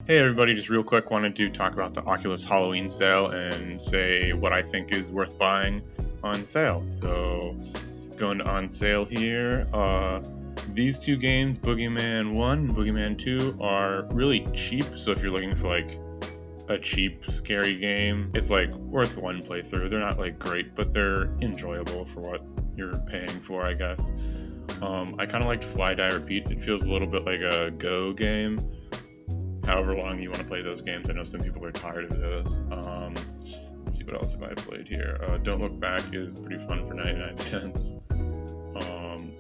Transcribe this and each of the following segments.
Hey everybody, just real quick, wanted to talk about the Oculus Halloween sale and say what I think is worth buying on sale. So, going to on sale here, these two games, Boogeyman 1 and Boogeyman 2, are really cheap. So if you're looking for like a cheap, scary game, it's like worth one playthrough. They're not like great, but they're enjoyable for what you're paying for, I guess. I kind of liked Fly Die Repeat. It feels a little bit like a Go game. However long you want to play those games. I know some people are tired of those. Let's see, what else have I played here? Don't Look Back is pretty fun for 99 cents.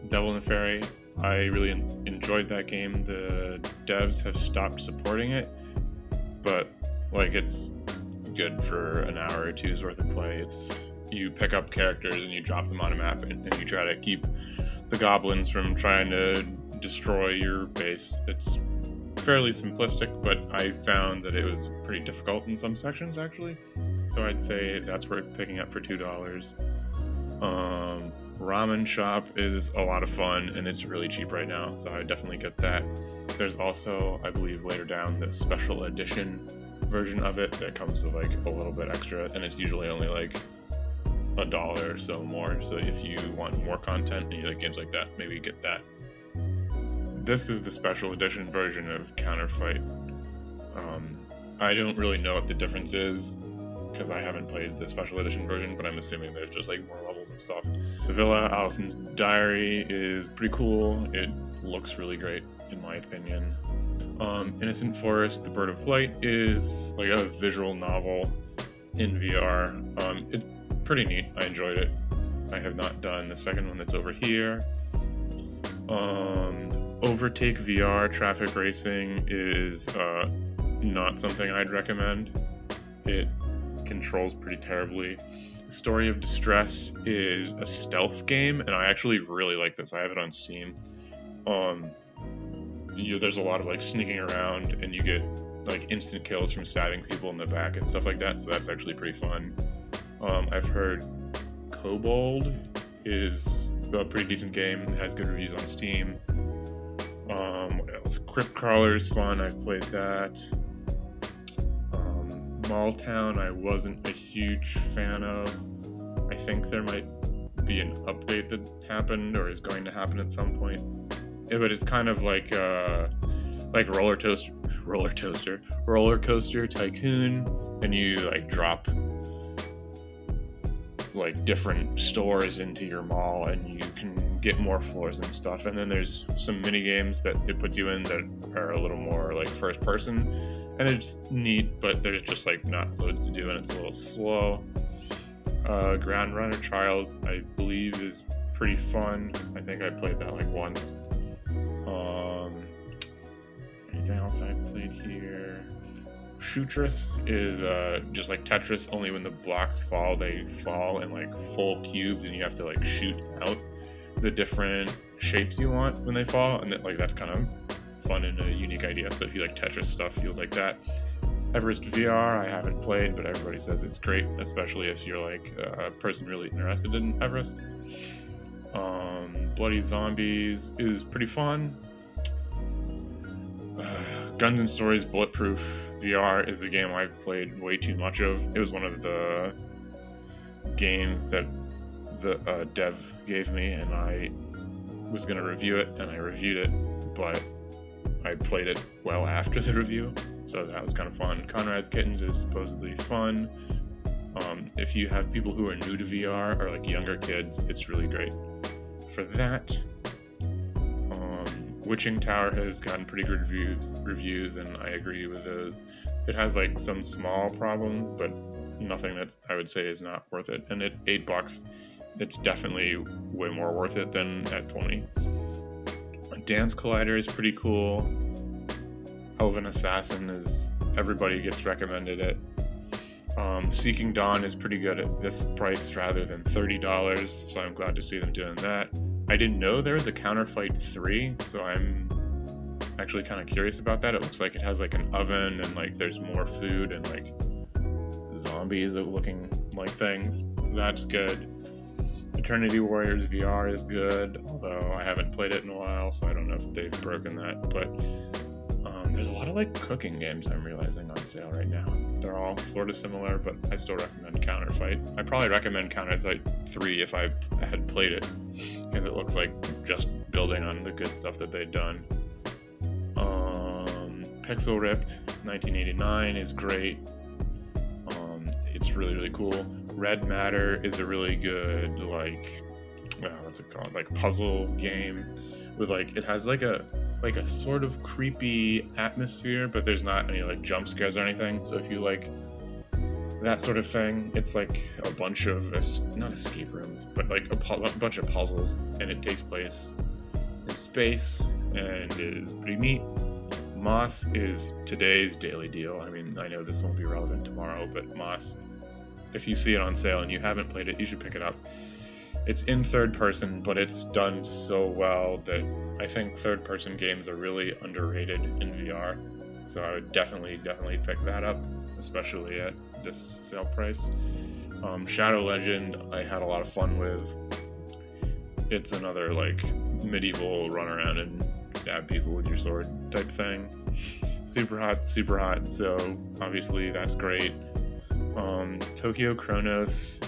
Devil in the Fairy, I really enjoyed that game. The devs have stopped supporting it, but like it's good for an hour or two's worth of play. You pick up characters and you drop them on a map, and you try to keep the goblins from trying to destroy your base. It's fairly simplistic, but I found that it was pretty difficult in some sections actually. So I'd say that's worth picking up for $2. Ramen Shop is a lot of fun and it's really cheap right now, so I definitely get that. There's also, I believe later down, the special edition version of it that comes with like a little bit extra, and it's usually only like $1 or so more. So if you want more content and you like games like that, maybe get that. This is the special edition version of Counterfight. I don't really know what the difference is because I haven't played the special edition version, but I'm assuming there's just like more levels and stuff. The Villa, Allison's Diary is pretty cool. It looks really great in my opinion. Innocent Forest, The Bird of Flight is like a visual novel in VR. It's pretty neat. I enjoyed it. I have not done the second one that's over here. Overtake VR Traffic Racing is not something I'd recommend. It controls pretty terribly. Story of Distress is a stealth game, and I actually really like this. I have it on Steam. There's a lot of like sneaking around, and you get like instant kills from stabbing people in the back and stuff like that, so that's actually pretty fun. I've heard Kobold is a pretty decent game. It has good reviews on Steam. What else? Crypt Crawler is fun. I've played that. Mall Town I wasn't a huge fan of. I think there might be an update that happened or is going to happen at some point. Yeah, but it's kind of like Roller Coaster Tycoon, and you like drop like different stores into your mall and you can get more floors and stuff. And then there's some mini games that it puts you in that are a little more like first person, and it's neat, but there's just like not loads to do and it's a little slow. Ground Runner Trials I believe is pretty fun. I think I played that like once. Is there anything else I played here? Shootress is just like Tetris, only when the blocks fall, they fall in like full cubes, and you have to like shoot out the different shapes you want when they fall, and that's kind of fun and a unique idea. So if you like Tetris stuff, you'll like that. Everest Vr I haven't played, but everybody says it's great, especially if you're like a person really interested in Everest. Bloody Zombies is pretty fun. Guns and Stories Bulletproof VR is a game I've played way too much of. It was one of the games that the dev gave me, and I was going to review it, and I reviewed it, but I played it well after the review, so that was kind of fun. Conrad's Kittens is supposedly fun. If you have people who are new to VR or like younger kids, it's really great for that. Witching Tower has gotten pretty good reviews, and I agree with those. It has like some small problems, but nothing that I would say is not worth it. And at $8, it's definitely way more worth it than at 20. Dance Collider is pretty cool. Hell of an Assassin is, everybody gets recommended it. Seeking Dawn is pretty good at this price rather than $30, so I'm glad to see them doing that. I didn't know there was a Counterfight 3, so I'm actually kind of curious about that. It looks like it has like an oven and like there's more food and like zombies looking like things. That's good. Eternity Warriors VR is good, although I haven't played it in a while, so I don't know if they've broken that. But There's a lot of like cooking games I'm realizing on sale right now. They're all sort of similar, but I still recommend Counterfight. I probably recommend Counterfight 3 if I had played it, because it looks like just building on the good stuff that they'd done. Pixel Ripped 1989 is great. It's really, really cool. Red Matter is a really good, like, what's it called? Like puzzle game with like, it has like a sort of creepy atmosphere, but there's not any like jump scares or anything. So if you like that sort of thing, it's like a bunch of not escape rooms, but like a bunch of puzzles, and it takes place in space and is pretty neat. Moss is today's daily deal. I mean, I know this won't be relevant tomorrow, but Moss, if you see it on sale and you haven't played it, you should pick it up. It's in third person, but it's done so well that I think third person games are really underrated in VR. So I would definitely pick that up, especially at this sale price. Shadow Legend, I had a lot of fun with. It's another like medieval run around and stab people with your sword type thing. Super hot, so obviously that's great. Tokyo Chronos,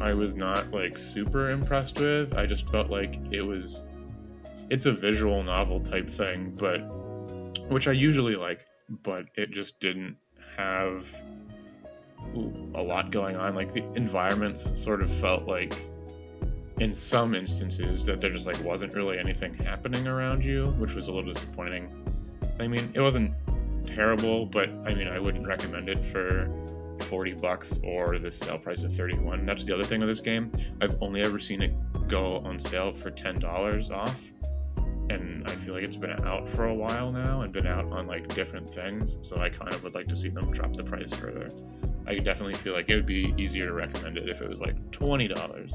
I was not like super impressed with. I just felt like it's a visual novel type thing, but which I usually like, but it just didn't have a lot going on. Like the environments sort of felt like in some instances that there just like wasn't really anything happening around you, which was a little disappointing. I mean, it wasn't terrible, but I mean, I wouldn't recommend it for $40 or the sale price of $31. That's the other thing with this game. I've only ever seen it go on sale for $10 off, and I feel like it's been out for a while now and been out on like different things, so I kind of would like to see them drop the price further. I definitely feel like it would be easier to recommend it if it was like $20.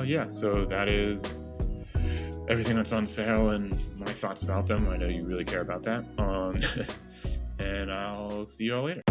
Yeah, so that is everything that's on sale and my thoughts about them. I know you really care about that. And I'll see you all later.